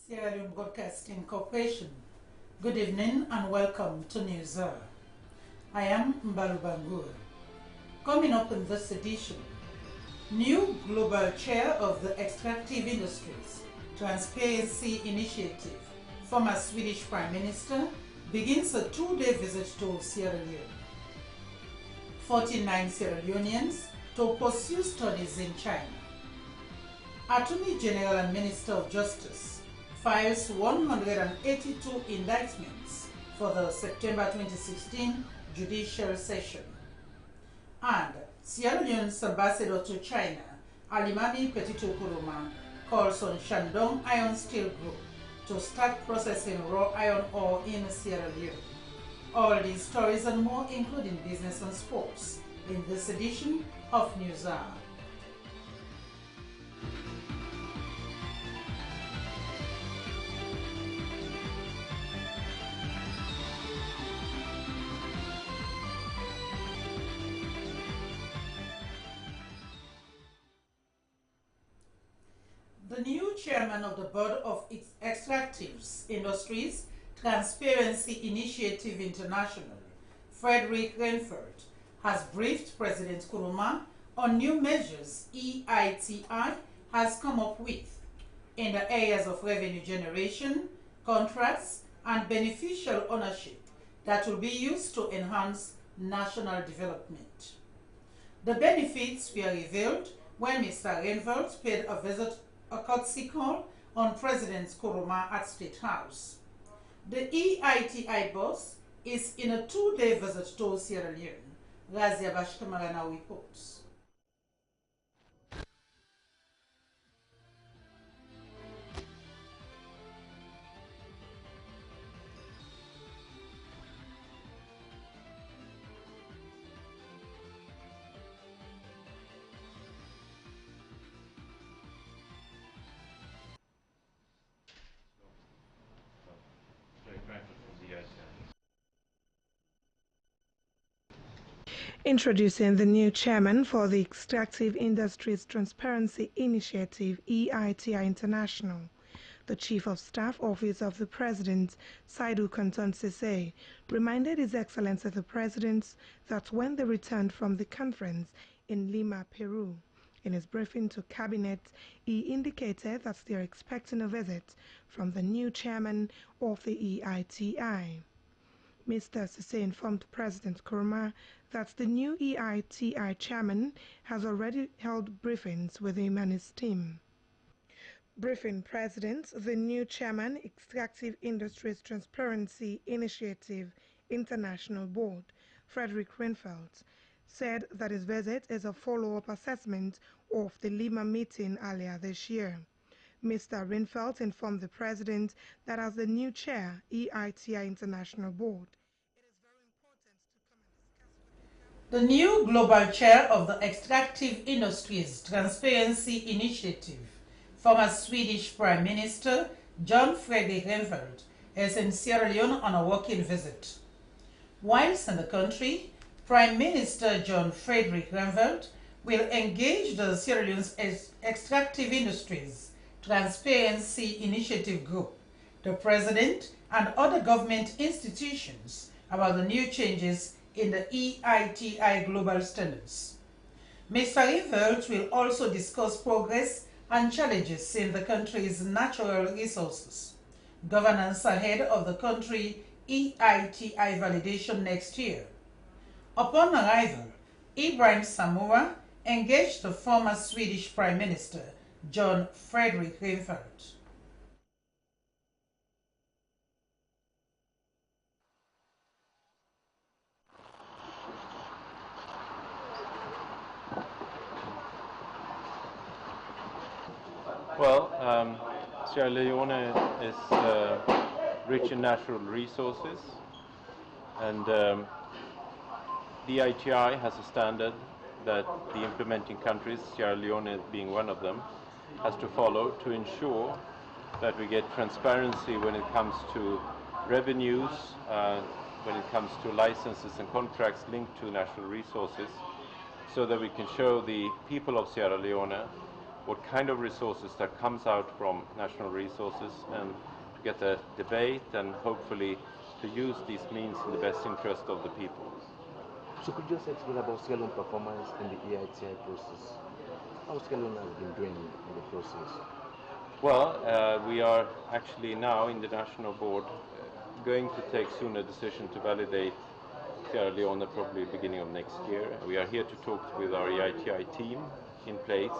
Sierra Leone Broadcasting Corporation. Good evening and welcome to News Hour. I am Mbalu Bangura. Coming up in this edition, new global chair of the extractive industries, Transparency Initiative, former Swedish Prime Minister, begins a two-day visit to Sierra Leone. 49 Sierra Leoneans to pursue studies in China. Attorney General and Minister of Justice files 182 indictments for the September 2016 judicial session. And Sierra Leone's ambassador to China, Alimami Petito Kuruma, calls on Shandong Iron Steel Group to start processing raw iron ore in Sierra Leone. All these stories and more, including business and sports, in this edition of News Hour. The new chairman of the Board of Extractives Industries Transparency Initiative International, Frederick Reinfeldt, has briefed President Kuruma on new measures EITI has come up with in the areas of revenue generation, contracts, and beneficial ownership that will be used to enhance national development. The benefits were revealed when Mr. Reinfeldt paid a courtesy call on President Kuruma at State House. The EITI boss is in a two-day visit to Sierra Leone. Razia Bashkamarana reports. Introducing the new chairman for the Extractive Industries Transparency Initiative, EITI International, the Chief of Staff Office of the President, Saidu Kanton Sese, reminded His Excellency the President that when they returned from the conference in Lima, Peru, in his briefing to Cabinet, he indicated that they are expecting a visit from the new chairman of the EITI. Mr. Sese informed President Kuruma that the new EITI chairman has already held briefings with him and his team. Briefing President, the new chairman, Extractive Industries Transparency Initiative International Board, Frederick Reinfeldt, said that his visit is a follow-up assessment of the Lima meeting earlier this year. Mr. Reinfeldt informed the President that as the new chair, EITI International Board, it is very important to come and discuss with the new global chair of the Extractive Industries Transparency Initiative, former Swedish Prime Minister John Fredrik Reinfeldt, is in Sierra Leone on a working visit. Whilst in the country, Prime Minister John Fredrik Reinfeldt will engage the Sierra Leone's Extractive Industries Transparency Initiative Group, the President, and other government institutions about the new changes in the EITI global standards. Mr. Reinfeldt will also discuss progress and challenges in the country's natural resources, governance ahead of the country EITI validation next year. Upon arrival, Ibrahim Samura engaged the former Swedish Prime Minister John Fredrik Reinfeldt. Well, Sierra Leone is rich in natural resources, and the ITI has a standard that the implementing countries, Sierra Leone being one of them, has to follow to ensure that we get transparency when it comes to revenues, when it comes to licenses and contracts linked to natural resources, so that we can show the people of Sierra Leone what kind of resources that comes out from national resources, and to get a debate and hopefully to use these means in the best interest of the people. So could you just explain about Sierra Leone performance in the EITI process? How Sierra Leone has been doing in the process? Well, we are actually now in the National Board going to take soon a decision to validate Sierra Leone probably beginning of next year. We are here to talk with our EITI team in place.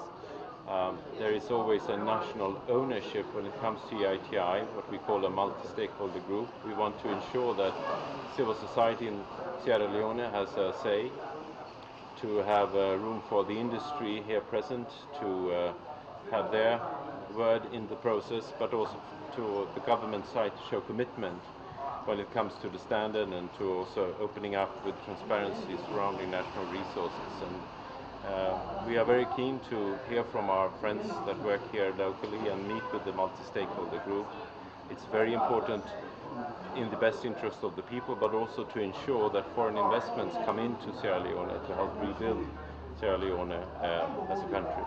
There is always a national ownership when it comes to EITI, what we call a multi-stakeholder group. We want to ensure that civil society in Sierra Leone has a say, to have room for the industry here present to have their word in the process, but also to the government side to show commitment when it comes to the standard and to also opening up with transparency surrounding national resources. And we are very keen to hear from our friends that work here locally and meet with the multi-stakeholder group. It's very important in the best interest of the people, but also to ensure that foreign investments come into Sierra Leone to help rebuild Sierra Leone as a country.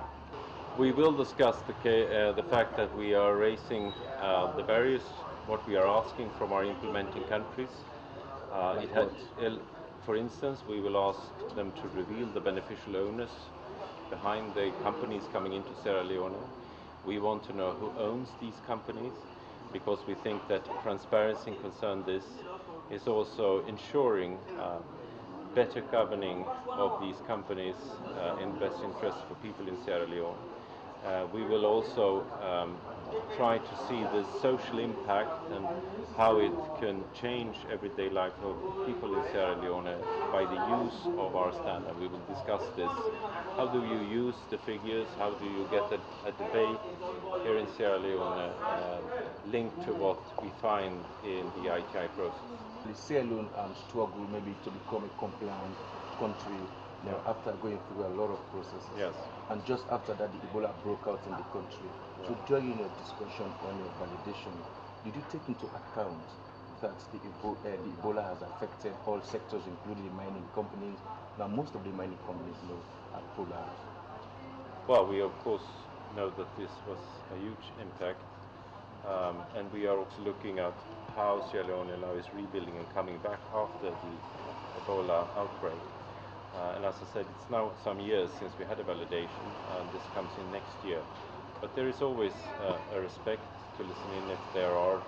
We will discuss the fact that we are raising the barriers, what we are asking from our implementing countries. For instance, we will ask them to reveal the beneficial owners behind the companies coming into Sierra Leone. We want to know who owns these companies, because we think that transparency concerning this is also ensuring better governing of these companies in best interest for people in Sierra Leone. We will also try to see the social impact and how it can change everyday life of people in Sierra Leone by the use of our standard. We will discuss this. How do you use the figures? How do you get a debate here in Sierra Leone linked to what we find in the ITI process? The Sierra Leone struggle maybe to become a compliant country after going through a lot of processes. Yes. And just after that, the Ebola broke out in the country. Yeah. So during your discussion on your validation, did you take into account that the Ebola has affected all sectors, including the mining companies? Now, most of the mining companies are pulled out. Well, we of course know that this was a huge impact, and we are also looking at how Sierra Leone now is rebuilding and coming back after the Ebola outbreak. And as I said, it's now some years since we had a validation, and this comes in next year. But there is always a respect to listen in if there are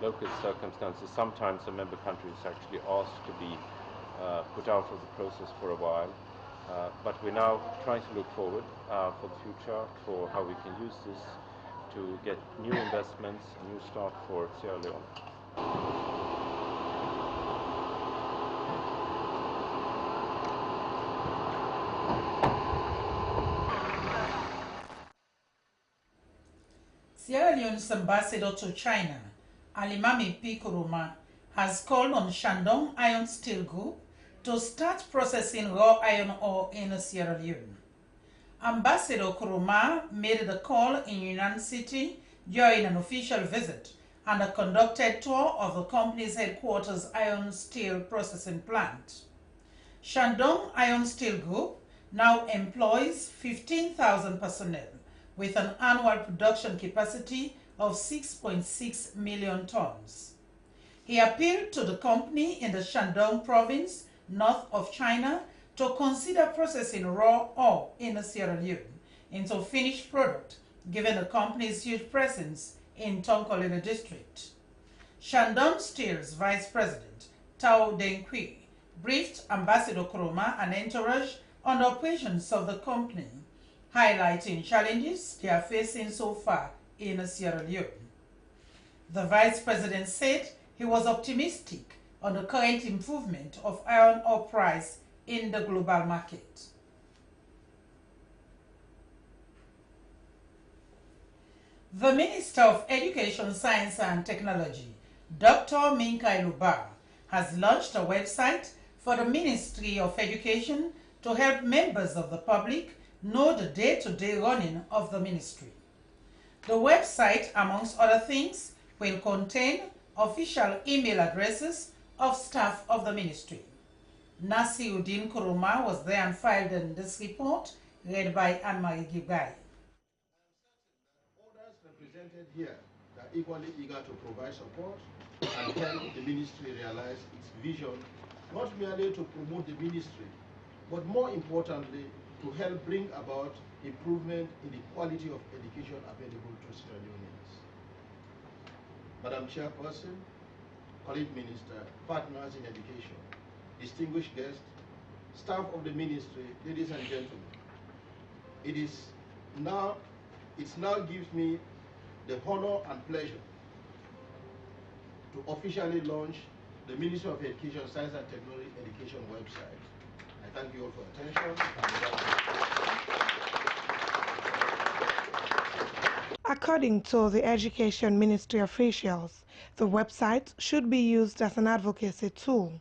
local circumstances. Sometimes a member country is actually asked to be put out of the process for a while. But we're now trying to look forward for the future, for how we can use this to get new investments, a new start for Sierra Leone. Sierra Leone's ambassador to China, Alimami P. Kuruma, has called on Shandong Iron Steel Group to start processing raw iron ore in Sierra Leone. Ambassador Kuruma made the call in Yunnan City during an official visit and a conducted tour of the company's headquarters iron steel processing plant. Shandong Iron Steel Group now employs 15,000 personnel with an annual production capacity of 6.6 million tons. He appealed to the company in the Shandong province, north of China, to consider processing raw ore in Sierra Leone into finished product, given the company's huge presence in Tonkolele district. Shandong Steel's Vice President, Tao Dengqi, briefed Ambassador Kuruma and entourage on the operations of the company, highlighting challenges they are facing so far in Sierra Leone. The Vice President said he was optimistic on the current improvement of iron ore price in the global market. The Minister of Education, Science and Technology, Dr. Minkai Luba, has launched a website for the Ministry of Education to help members of the public know the day-to-day running of the ministry. The website, amongst other things, will contain official email addresses of staff of the ministry. Nasiruddin Kuruma was there and filed in this report, read by Anne-Marie Gibai. here, they are equally eager to provide support and help the ministry realize its vision, not merely to promote the ministry, but more importantly, to help bring about improvement in the quality of education available to Sierra Leoneans. Madam Chairperson, colleague minister, partners in education, distinguished guests, staff of the ministry, ladies and gentlemen, it now gives me the honor and pleasure to officially launch the Ministry of Education, Science and Technology Education website. I thank you all for attention. According to the Education Ministry officials, the website should be used as an advocacy tool,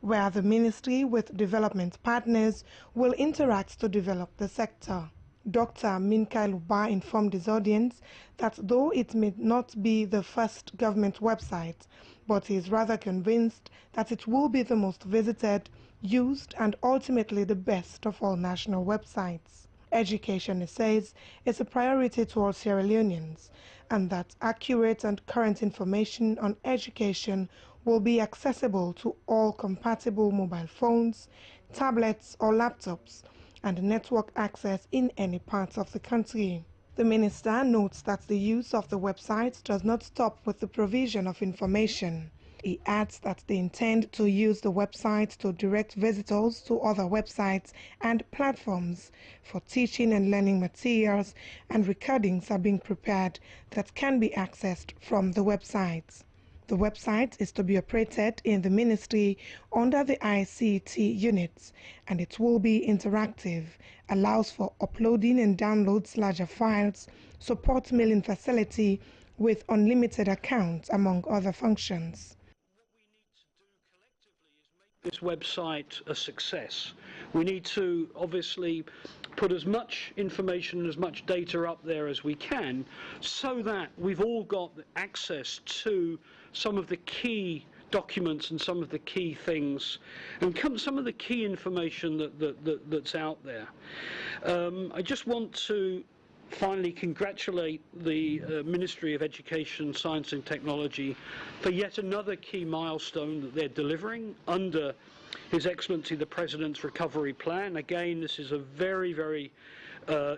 where the ministry with development partners will interact to develop the sector. Dr. Minkai Luba informed his audience that though it may not be the first government website, but he is rather convinced that it will be the most visited, used, and ultimately the best of all national websites. Education, he says, is a priority to all Sierra Leoneans, and that accurate and current information on education will be accessible to all compatible mobile phones, tablets, or laptops, and network access in any part of the country. The minister notes that the use of the website does not stop with the provision of information. He adds that they intend to use the website to direct visitors to other websites and platforms for teaching and learning materials, and recordings are being prepared that can be accessed from the website. The website is to be operated in the ministry under the ICT units, and it will be interactive, allows for uploading and downloads larger files, supports mailing facility with unlimited accounts, among other functions. This website a success. We need to obviously put as much information and as much data up there as we can, so that we've all got access to some of the key documents and some of the key things and some of the key information that's out there. I just want to finally congratulate the Ministry of Education, Science and Technology for yet another key milestone that they're delivering under His Excellency the President's Recovery Plan. Again, this is a very, very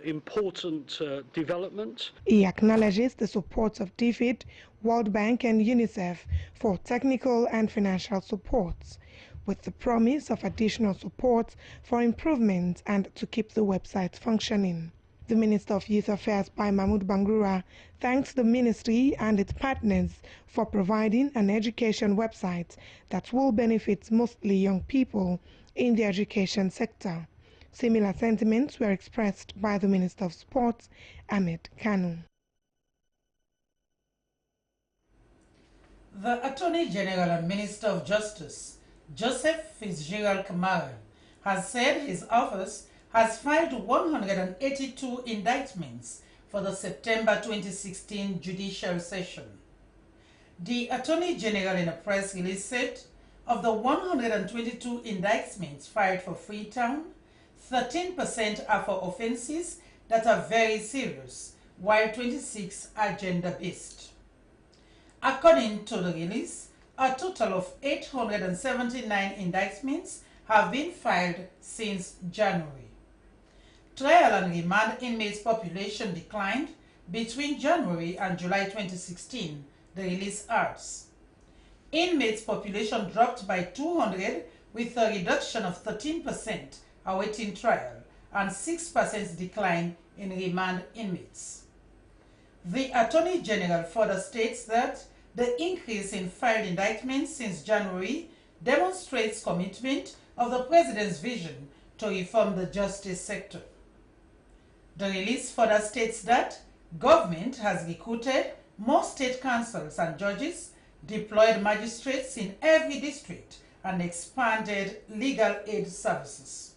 important development. He acknowledges the support of DFID, World Bank and UNICEF for technical and financial support, with the promise of additional support for improvement and to keep the website functioning. The Minister of Youth Affairs, Mahmoud Bangura, thanks the ministry and its partners for providing an education website that will benefit mostly young people in the education sector. Similar sentiments were expressed by the Minister of Sport, Ahmed Kanu. The Attorney General and Minister of Justice, Joseph Fitzgerald Kamara, has said his office has filed 182 indictments for the September 2016 judicial session. The Attorney General in a press release said, of the 122 indictments filed for Freetown, 13% are for offenses that are very serious, while 26 are gender-based. According to the release, a total of 879 indictments have been filed since January. Trial and remand inmates population declined between January and July 2016, the release adds. Inmates population dropped by 200 with a reduction of 13% awaiting trial and 6% decline in remand inmates. The Attorney General further states that the increase in filed indictments since January demonstrates commitment of the President's vision to reform the justice sector. The release further states that government has recruited more state councils and judges, deployed magistrates in every district, and expanded legal aid services.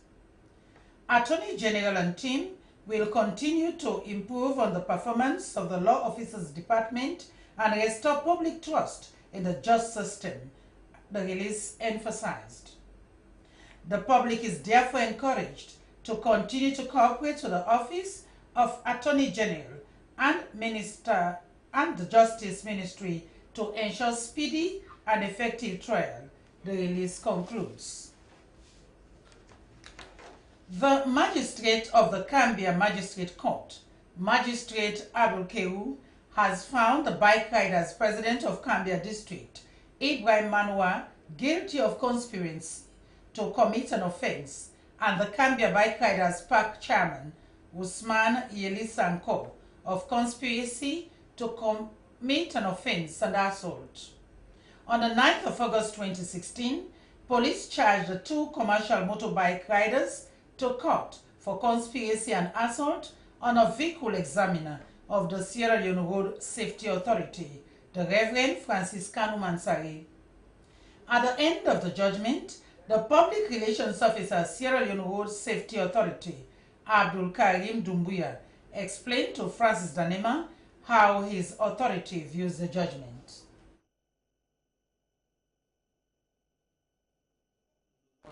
Attorney General and team will continue to improve on the performance of the Law Officers Department and restore public trust in the justice system, the release emphasized. The public is therefore encouraged to continue to cooperate with the Office of Attorney General and Minister and the Justice Ministry to ensure speedy and effective trial, the release concludes. The magistrate of the Gambia Magistrate Court, Magistrate Abdul Kewu, has found the bike rider's president of Gambia District, Ibrahim Manua, guilty of conspiracy to commit an offense, and the Gambia Bike Riders Park chairman, Usman Yelisanko, of conspiracy to commit an offense and assault. On the 9th of August 2016, police charged the two commercial motorbike riders to court for conspiracy and assault on a vehicle examiner of the Sierra Leone Road Safety Authority, the Reverend Francis Kanu Mansari. At the end of the judgment, the Public Relations Officer, Sierra Leone Road Safety Authority, Abdul Karim Dumbuya, explained to Francis Danema how his authority views the judgment.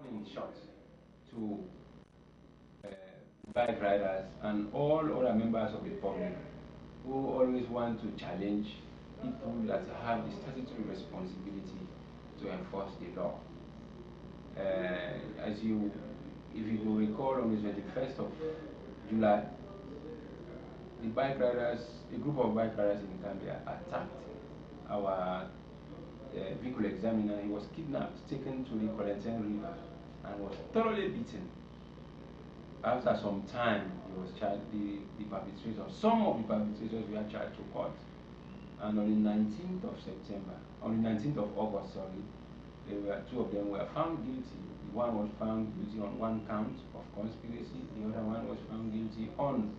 In short, to bike riders and all other members of the public who always want to challenge people that have the statutory responsibility to enforce the law. If you will recall, on the 21st of July, the bike riders, a group of bike riders in Gambia attacked our vehicle examiner. He was kidnapped, taken to the Colenten River, and was thoroughly beaten. After some time, he was charged, the perpetrators, some of the perpetrators were charged to court. And on the 19th of September, on the 19th of August, two of them were found guilty. One was found guilty on one count of conspiracy, the other one was found guilty on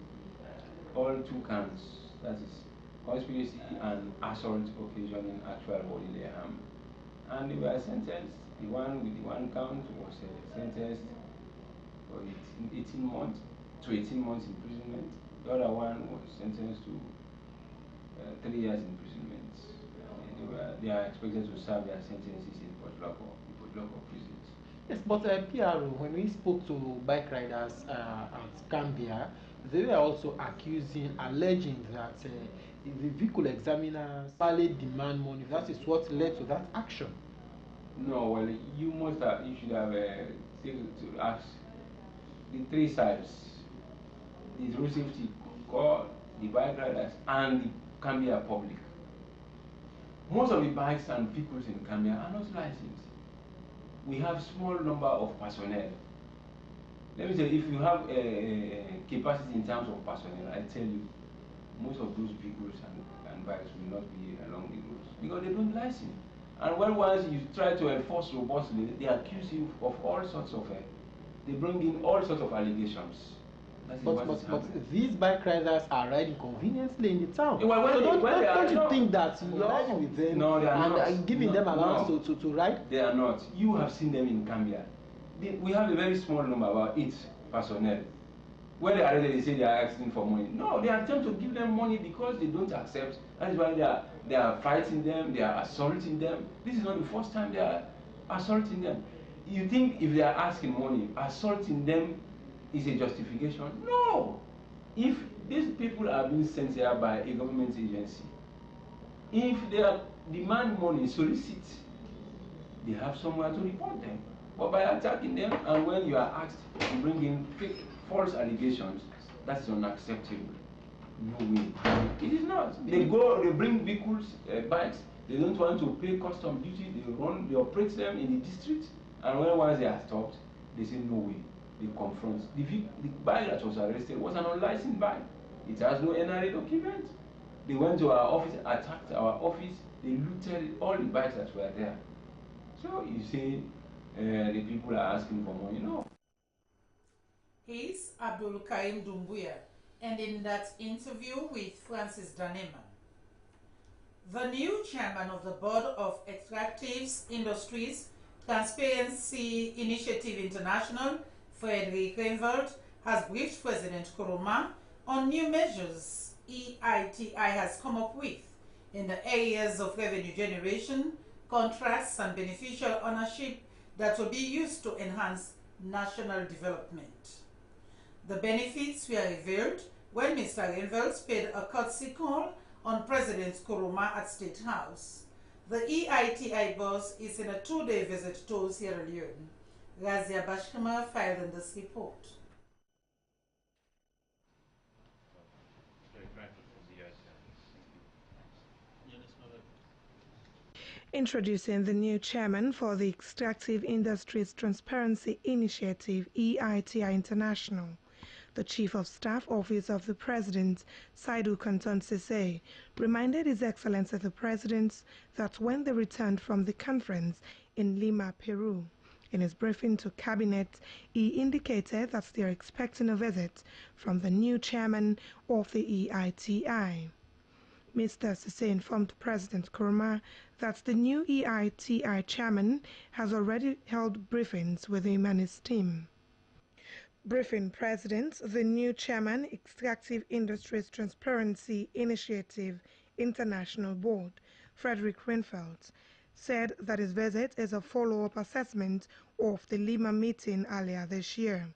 all two counts, that is conspiracy and assault occasioning actual bodily harm. And they were sentenced. The one with the one count was sentenced for 18 months imprisonment. The other one was sentenced to 3 years imprisonment. They are expected to serve their sentences in Port Loko prisons. Yes, but PRO, when we spoke to bike riders at Gambia, they were also alleging that the vehicle examiners barely demand money. That is what led to that action. No, well, you should have taken to ask the three sides: the road safety corps, the bike riders, and the Gambia public. Most of the bikes and vehicles in Gambia are not licensed. We have small number of personnel. Let me tell you, if you have capacity in terms of personnel, I tell you, most of those vehicles and bikes will not be along the roads because they don't license. And when once you try to enforce robustly, they accuse you of all sorts of, they bring in all sorts of allegations. But these bike riders are riding conveniently in the town. Well, so don't you think that you're riding with them and giving them allowance to ride? They are not. You have seen them in Gambia. We have a very small number, about 8 personnel. When they are ready, they say they are asking for money. No, they attempt to give them money because they don't accept. That is why they are fighting them, they are assaulting them. This is not the first time they are assaulting them. You think if they are asking money, assaulting them is a justification? No. If these people are being sent here by a government agency, if they demand money, solicit, they have somewhere to report them. But by attacking them, and when you are asked to bring in fake, false allegations, that is unacceptable. No way. It is not. They bring vehicles, bikes. They don't want to pay custom duty. They operate them in the district, and once they are stopped, they say no way. They confront. The bike that was arrested was an unlicensed bike. It has no NRA document. They went to our office, attacked our office. They looted all the bikes that were there. So you say the people are asking for money? No. He's Abdul Karim Dumbuya, and in that interview with Francis Danema, the new chairman of the Board of Extractive Industries Transparency Initiative International, Frederick Reinveld, has briefed President Kuruma on new measures EITI has come up with in the areas of revenue generation, contracts, and beneficial ownership that will be used to enhance national development. The benefits were revealed when Mr. Reinveld paid a courtesy call on President Nkrumah at State House. The EITI boss is in a 2-day visit to Sierra Leone. Razia Bashkama filed in this report. Introducing the new chairman for the Extractive Industries Transparency Initiative, EITI International, the Chief of Staff Office of the President, Saidu Kanton Sese, reminded His Excellency the President that when they returned from the conference in Lima, Peru, in his briefing to Cabinet, he indicated that they are expecting a visit from the new chairman of the EITI. Mr. Sese informed President Nkrumah that the new EITI chairman has already held briefings with him and his team. Briefing President, the new chairman, Extractive Industries Transparency Initiative International Board, Frederick Reinfeldt, said that his visit is a follow-up assessment of the Lima meeting earlier this year.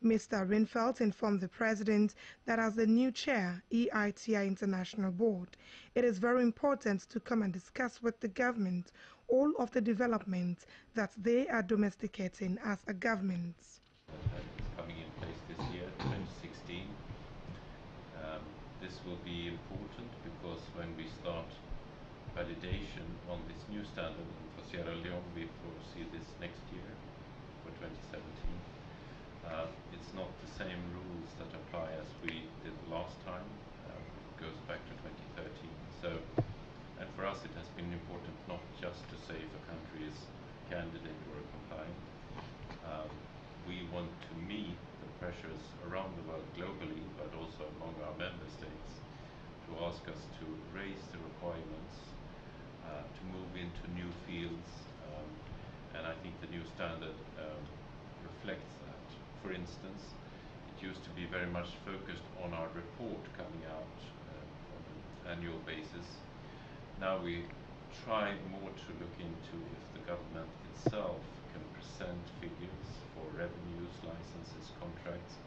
Mr. Reinfeldt informed the President that as the new chair, EITI International Board, it is very important to come and discuss with the government all of the developments that they are domesticating as a government. It's coming in place this year, 2016. This will be important because when we start validation on this new standard for Sierra Leone, we foresee this next year for 2017. It's not the same rules that apply as we did last time. It goes back to 2013. So, and for us it has been important not just to say if a country is candidate or compliant. We want to meet the pressures around the world globally, but also among our member states, to ask us to raise the requirements, to move into new fields, and I think the new standard reflects that. For instance, it used to be very much focused on our report coming out on an annual basis. Now we try more to look into if the government itself can present figures for revenues, licenses, contracts,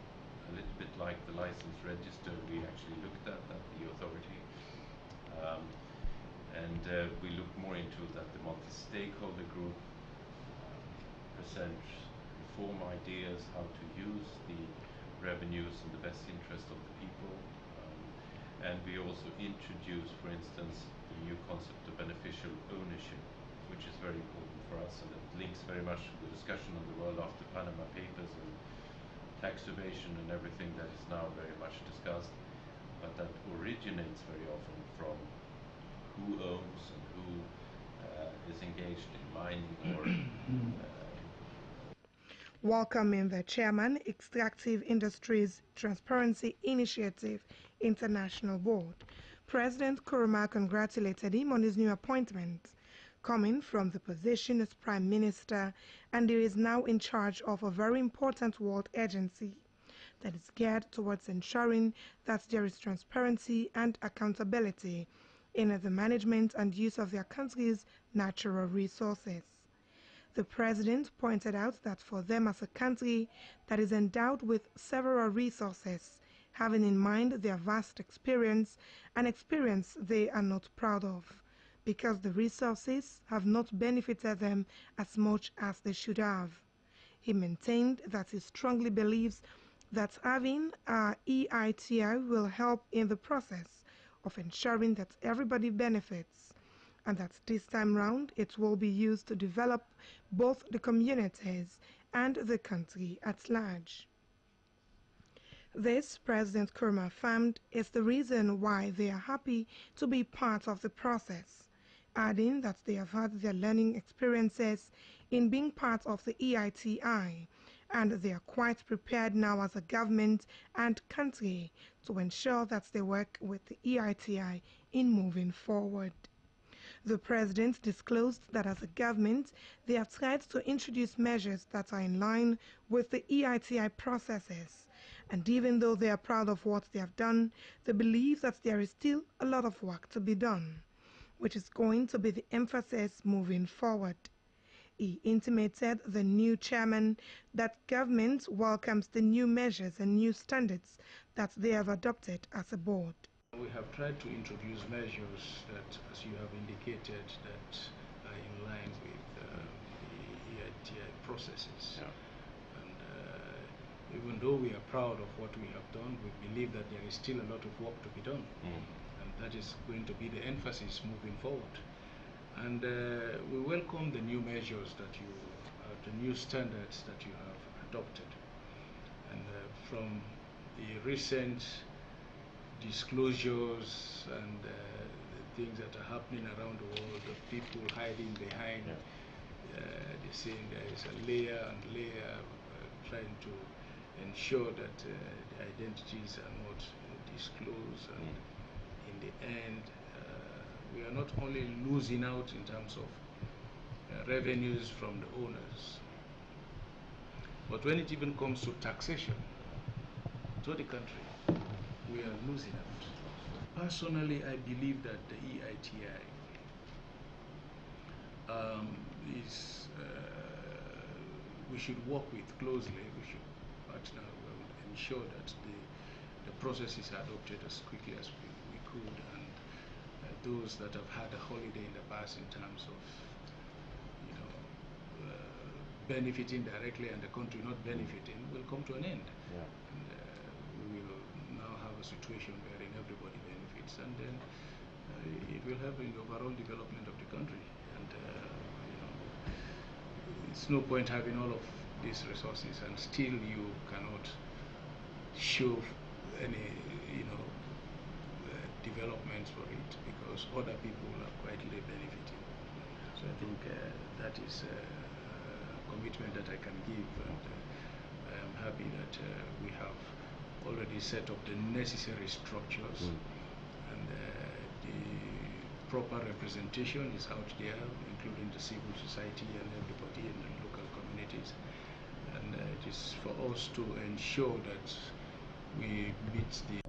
a little bit like the license register we actually looked at the authority. We look more into that the multi-stakeholder group present reform ideas how to use the revenues in the best interest of the people. And we also introduce, for instance, the new concept of beneficial ownership, which is very important for us, and it links very much to the discussion on the world after Panama Papers and tax evasion and everything that is now very much discussed, but that originates very often from who owns and who is engaged in mining or Welcoming the chairman, Extractive Industries Transparency Initiative International Board, President Nkrumah congratulated him on his new appointment, coming from the position as Prime Minister, and he is now in charge of a very important world agency that is geared towards ensuring that there is transparency and accountability in the management and use of their country's natural resources. The President pointed out that for them as a country that is endowed with several resources, having in mind their vast experience, an experience they are not proud of, because the resources have not benefited them as much as they should have. He maintained that he strongly believes that having our EITI will help in the process of ensuring that everybody benefits, and that this time round it will be used to develop both the communities and the country at large. This, President Nkrumah affirmed, is the reason why they are happy to be part of the process, adding that they have had their learning experiences in being part of the EITI, and they are quite prepared now as a government and country to ensure that they work with the EITI in moving forward. The President disclosed that as a government, they have tried to introduce measures that are in line with the EITI processes, and even though they are proud of what they have done, they believe that there is still a lot of work to be done, which is going to be the emphasis moving forward. He intimated the new chairman that government welcomes the new measures and new standards that they have adopted as a board. We have tried to introduce measures that, as you have indicated, that are in line with the EITI processes. Yeah. And even though we are proud of what we have done, we believe that there is still a lot of work to be done. And that is going to be the emphasis moving forward. And we welcome the new measures that you, the new standards that you have adopted. And from the recent disclosures and the things that are happening around the world, of people hiding behind, they're saying there is a layer and layer trying to ensure that the identities are not disclosed, and in the end we are not only losing out in terms of revenues from the owners, but when it even comes to taxation to the country, we are losing out. Personally, I believe that the EITI is, we should work with closely, we should partner, we would ensure that the process is adopted as quickly as we could, and those that have had a holiday in the past in terms of, you know, benefiting directly and the country not benefiting will come to an end. Yeah. And we will now have a situation wherein everybody benefits, and then it will help in the overall development of the country. And you know, it's no point having all of these resources and still you cannot show any, you know, developments for it, because other people are quietly benefiting. So I think that is a commitment that I can give, and I am happy that we have already set up the necessary structures, and the proper representation is out there, including the civil society and everybody in the local communities. And it is for us to ensure that we meet the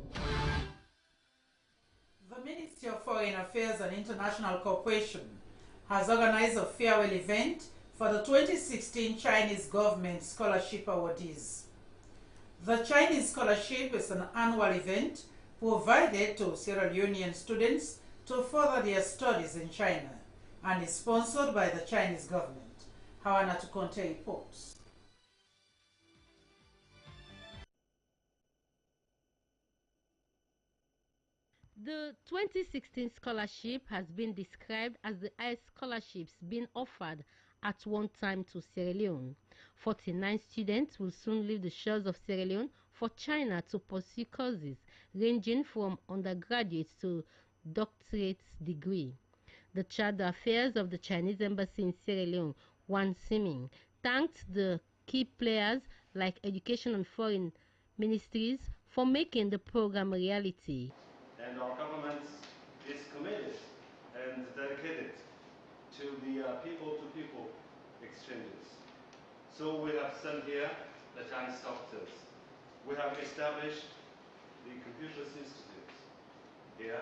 Ministry of Foreign Affairs and International Cooperation has organized a farewell event for the 2016 Chinese Government Scholarship Awardees. The Chinese Scholarship is an annual event provided to Sierra Leonean students to further their studies in China and is sponsored by the Chinese government. Hawana Tukonte reports. The 2016 scholarship has been described as the highest scholarships being offered at one time to Sierra Leone. 49 students will soon leave the shores of Sierra Leone for China to pursue courses ranging from undergraduate to doctorate degree. The Charter Affairs of the Chinese Embassy in Sierra Leone, Wan Siming, thanked the key players like Education and Foreign Ministries for making the program a reality. And our government is committed and dedicated to the people-to-people exchanges. So we have sent here the Chinese doctors. We have established the Confucius Institute here,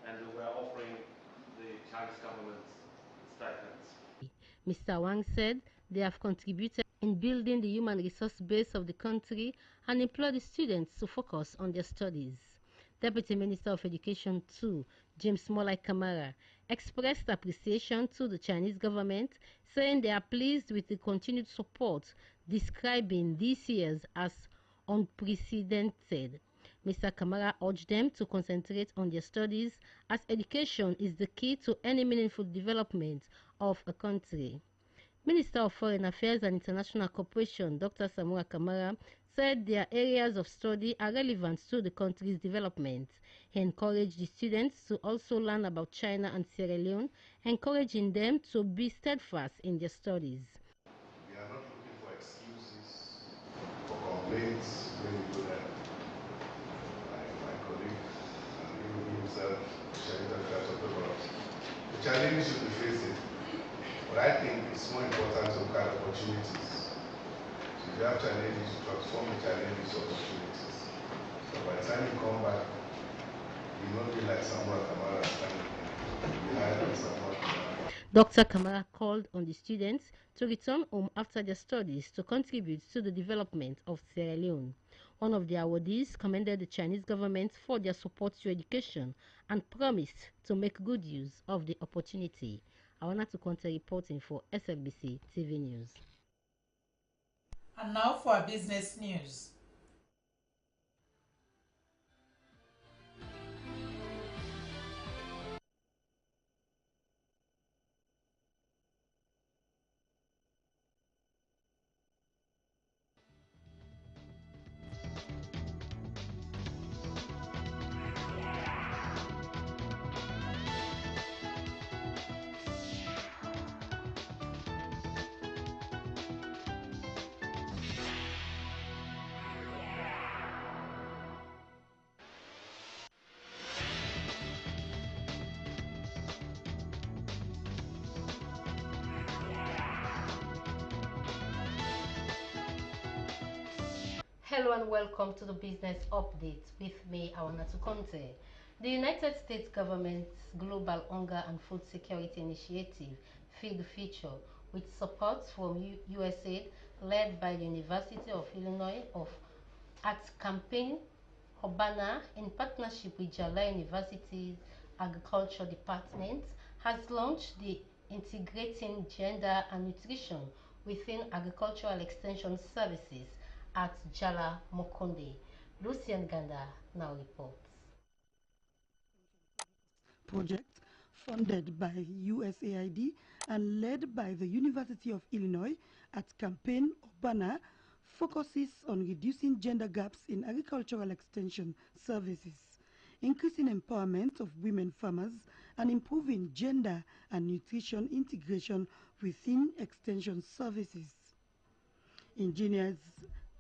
and we are offering the Chinese government stipends. Mr. Wang said they have contributed in building the human resource base of the country and employ the students to focus on their studies. Deputy Minister of Education too, James Molai Kamara, expressed appreciation to the Chinese government, saying they are pleased with the continued support, describing these years as unprecedented. Mr. Kamara urged them to concentrate on their studies, as education is the key to any meaningful development of a country. Minister of Foreign Affairs and International Cooperation, Dr. Samura Kamara, said their areas of study are relevant to the country's development. He encouraged the students to also learn about China and Sierra Leone, encouraging them to be steadfast in their studies. We are not looking for excuses, for complaints when we go there. My colleague, and himself, the challenges should be facing. But I think it's more important to look at opportunities. So if you have challenges, you transform the challenges to opportunities. So by the time you come back, you won't be like Samuel Kamara standing behind Samuel Kamara. Dr. Kamara called on the students to return home after their studies to contribute to the development of Sierra Leone. One of the awardees commended the Chinese government for their support to education and promised to make good use of the opportunity. Awana Tukonte reporting for SFBC TV News. And now for our business news. Hello and welcome to the business update with me, Awanatu Conte. The United States government's Global Hunger and Food Security Initiative, Feed the Future, with support from USAID, led by the University of Illinois at Campaign Urbana in partnership with Jala University's Agriculture Department, has launched the Integrating Gender and Nutrition within Agricultural Extension Services at Jala Mokonde. Lucian Ganda now reports. Project funded by USAID and led by the University of Illinois at Campaign Urbana focuses on reducing gender gaps in agricultural extension services, increasing empowerment of women farmers, and improving gender and nutrition integration within extension services. Engineers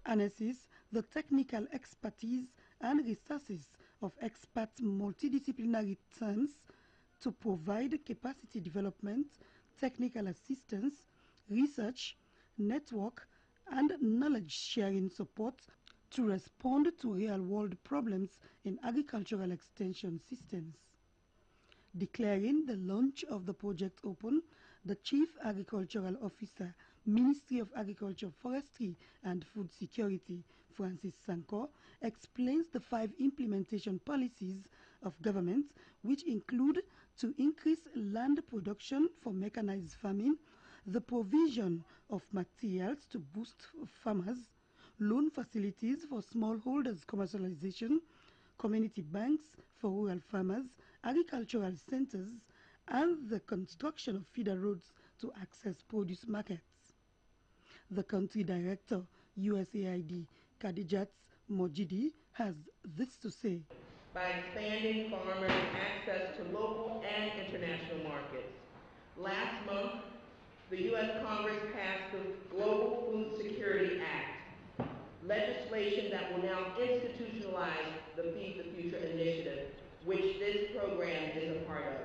harnesses the technical expertise and resources of expert multidisciplinary teams to provide capacity development, technical assistance, research, network, and knowledge sharing support to respond to real-world problems in agricultural extension systems. Declaring the launch of the project open, the Chief Agricultural Officer, Ministry of Agriculture, Forestry and Food Security, Francis Sanko, explains the 5 implementation policies of government, which include to increase land production for mechanized farming, the provision of materials to boost farmers, loan facilities for smallholders commercialization, community banks for rural farmers, agricultural centers, and the construction of feeder roads to access produce markets. The country director, USAID, Khadijat Mojidi, has this to say. By expanding farmers' access to local and international markets. Last month, the U.S. Congress passed the Global Food Security Act, legislation that will now institutionalize the Feed the Future initiative, which this program is a part of.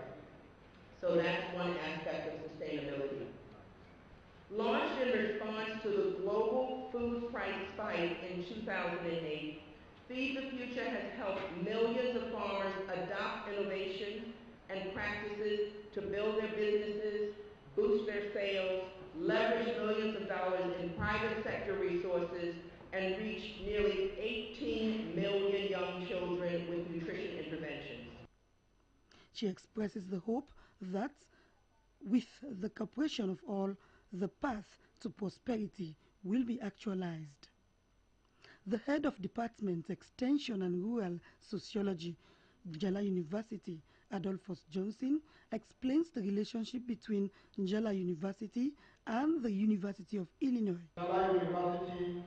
So that's one aspect of sustainability. Launched in response to the global food price spike in 2008, Feed the Future has helped millions of farmers adopt innovation and practices to build their businesses, boost their sales, leverage millions of dollars in private sector resources, and reach nearly 18 million young children with nutrition interventions. She expresses the hope that with the cooperation of all, the path to prosperity will be actualized. The head of Department Extension and Rural Sociology, Jala University, Adolphus Johnson, explains the relationship between Jala University and the University of Illinois. Jala University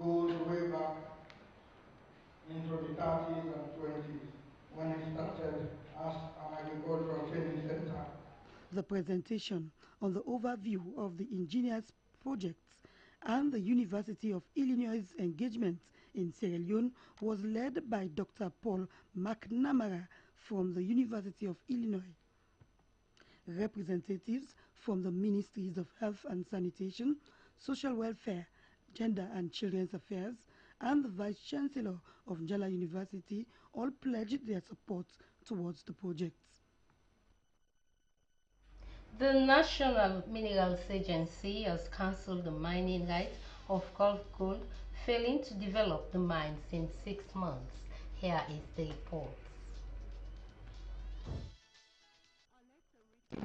goes way back into the 30s and 20s when it started as an agricultural training center. The presentation on the overview of the engineers' projects and the University of Illinois' engagement in Sierra Leone was led by Dr. Paul McNamara from the University of Illinois. Representatives from the Ministries of Health and Sanitation, Social Welfare, Gender and Children's Affairs, and the Vice Chancellor of Jala University all pledged their support towards the projects. The National Minerals Agency has cancelled the mining rights of Gulf Gold failing to develop the mine since 6 months. Here is the report.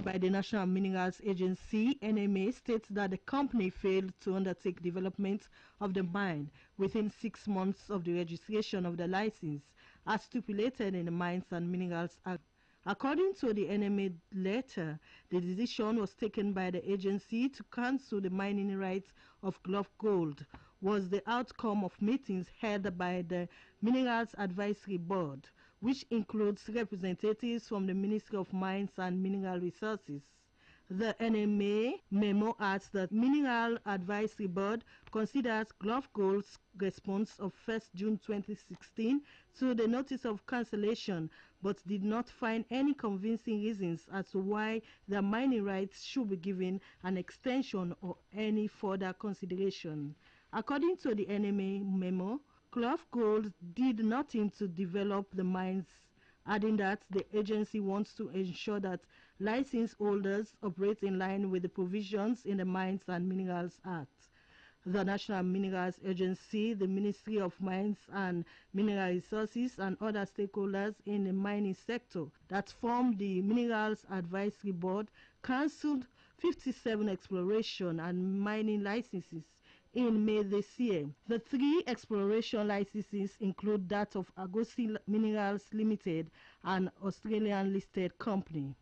By the National Minerals Agency, NMA, states that the company failed to undertake development of the mine within 6 months of the registration of the license, as stipulated in the Mines and Minerals Act. According to the NMA letter, the decision was taken by the agency to cancel the mining rights of Glove Gold was the outcome of meetings held by the Minerals Advisory Board, which includes representatives from the Ministry of Mines and Mineral Resources. The NMA memo adds that Mineral Advisory Board considers Glove Gold's response of 1st June 2016 to the notice of cancellation, but did not find any convincing reasons as to why the mining rights should be given an extension or any further consideration. According to the NMA memo, Glove Gold did nothing to develop the mines, adding that the agency wants to ensure that license holders operate in line with the provisions in the Mines and Minerals Act. The National Minerals Agency, the Ministry of Mines and Mineral Resources, and other stakeholders in the mining sector that form the Minerals Advisory Board cancelled 57 exploration and mining licenses in May this year. The 3 exploration licenses include that of Agosi Minerals Limited, an Australian-listed company.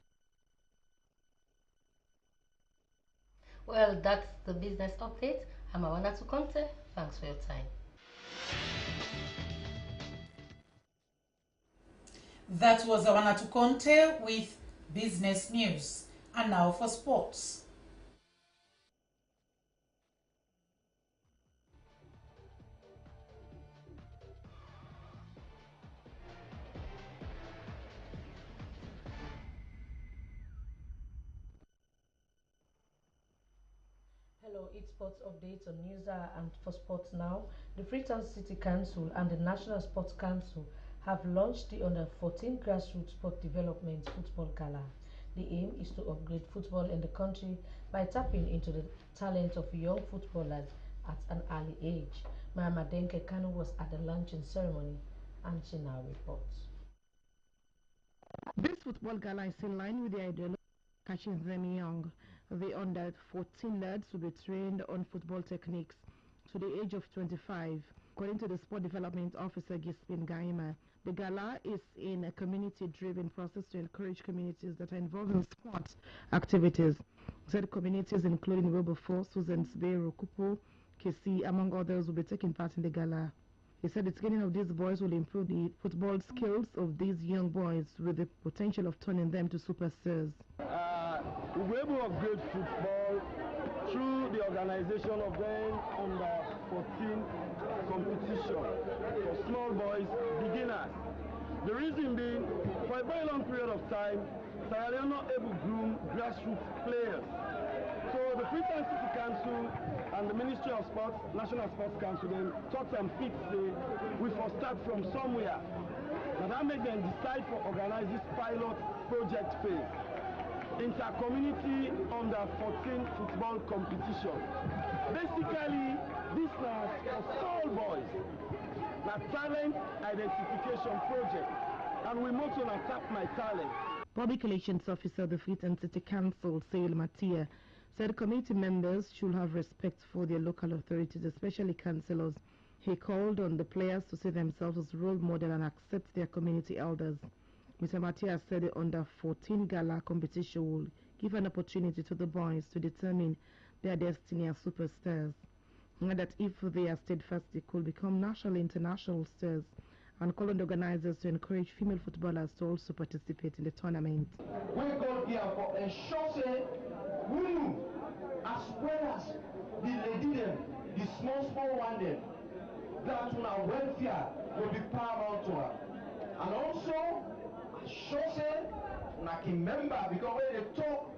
Well, that's the business update. I'm Awana Tukonte. Thanks for your time. That was Awana Tukonte with business news. And now for sports. Hello, it's sports updates on Newshour and for Sports Now. The Freetown City Council and the National Sports Council have launched the Under-14 Grassroots Sport Development Football Gala. The aim is to upgrade football in the country by tapping into the talent of young footballers at an early age. Mama Denke Kanu was at the launching ceremony and she now reports. This football gala is in line with the ideology catching them young. The under-14 lads will be trained on football techniques to the age of 25, according to the Sport Development Officer Gispin Gaima. The gala is in a community-driven process to encourage communities that are involved in sport activities. Said communities including Wilberforce, Susan Sbeiro, Kupo, Kesi, among others, will be taking part in the gala. He said the training of these boys will improve the football skills of these young boys with the potential of turning them to superstars. We were able to upgrade football through the organization of them under-14 competition for small boys, beginners. The reason being, for a very long period of time, Sierra Leone not able to groom grassroots players. So the Freetown City Council and the Ministry of Sports, National Sports Council, then thought and fit say we first start from somewhere. Now that made them decide to organize this pilot project phase. Inter-community under-14 football competition. Basically, this now for small boys, the talent identification project, and we motto on tap my talent. Public Relations Officer of the Freetown City Council, Cyril Mattia, said community members should have respect for their local authorities, especially councillors. He called on the players to see themselves as role model and accept their community elders. Mr. Mattia said the under-14 gala competition will give an opportunity to the boys to determine their destiny as superstars, and that if they are steadfast, they could become national international stars, and call on the organizers to encourage female footballers to also participate in the tournament. We go here for ensure women as well as the lady them, the small one them, that our welfare will be paramount to her. And also, sure say, like a member, because when they talk,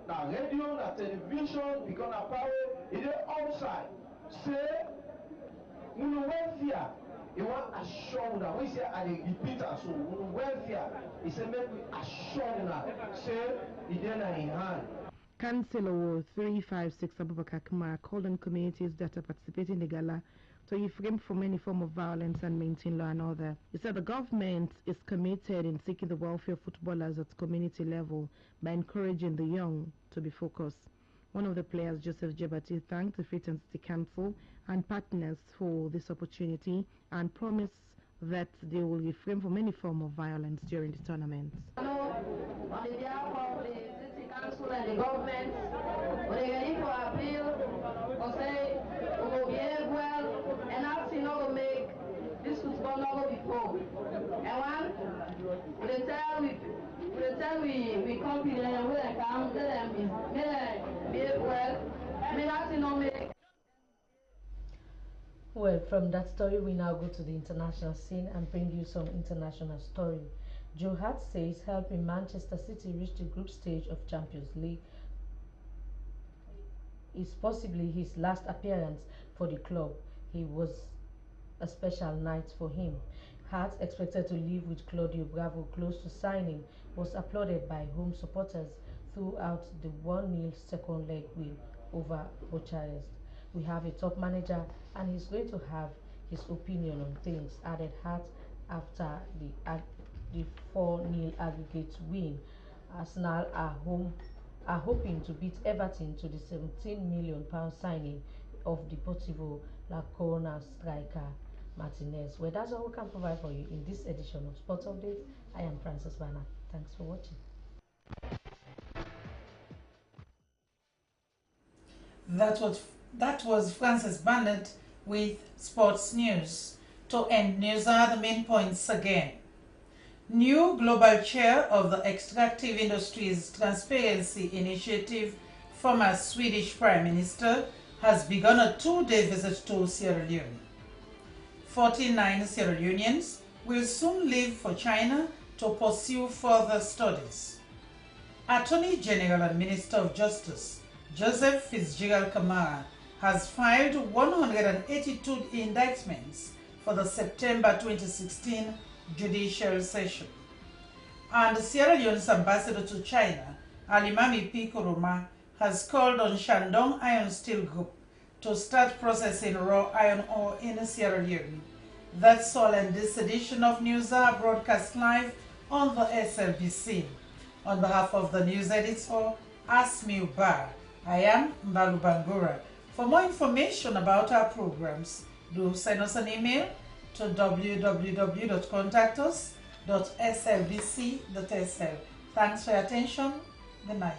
the radio, the television, because the power, it is outside. Say, when the welfare, it want assure that we say, and they repeat us, so when the welfare, it say, make we assure that, say, it is in hand. Councillor 356 Abubakar Kumar called on communities that are participating in the gala to refrain from any form of violence and maintain law and order. He said the government is committed in seeking the welfare of footballers at community level by encouraging the young to be focused. One of the players, Joseph Jebati, thanked the Freetown City Council and partners for this opportunity and promised that they will refrain from any form of violence during the tournament. On behalf of the City Council and the government, we are ready to appeal or say we will behave well and nothing not to make this football not go before. And one, we compete and we come, let them behave well, and nothing not make. Well, from that story, we now go to the international scene and bring you some international story. Joe Hart says helping Manchester City reach the group stage of Champions League is possibly his last appearance for the club. He was a special night for him. Hart, expected to leave with Claudio Bravo close to signing, was applauded by home supporters throughout the 1-0 second leg win over Bucharest. We have a top manager and he's going to have his opinion on things, added Hart after the 4-0 aggregate win. Arsenal are hoping to beat Everton to the £17 million signing of Deportivo La Corona striker Martinez. Well, that's all we can provide for you in this edition of Sports Update. I am Francis Bernard. Thanks for watching. That was Francis Bernard with Sports News. To end news are the main points again. New global chair of the Extractive Industries Transparency Initiative, former Swedish Prime Minister, has begun a 2-day visit to Sierra Leone. 49 Sierra Leoneans will soon leave for China to pursue further studies. Attorney General and Minister of Justice Joseph Fitzgerald Kamara has filed 182 indictments for the September 2016 judicial session. And Sierra Leone's ambassador to China, Alimami P. Kuruma, has called on Shandong Iron Steel Group to start processing raw iron ore in Sierra Leone. That's all in this edition of News Hour, broadcast live on the SLBC. On behalf of the news editor, Asmi Ubar, I am Mbalu Bangura. For more information about our programs, do send us an email to www.contactus.slbc.sl. Thanks for your attention. Good night.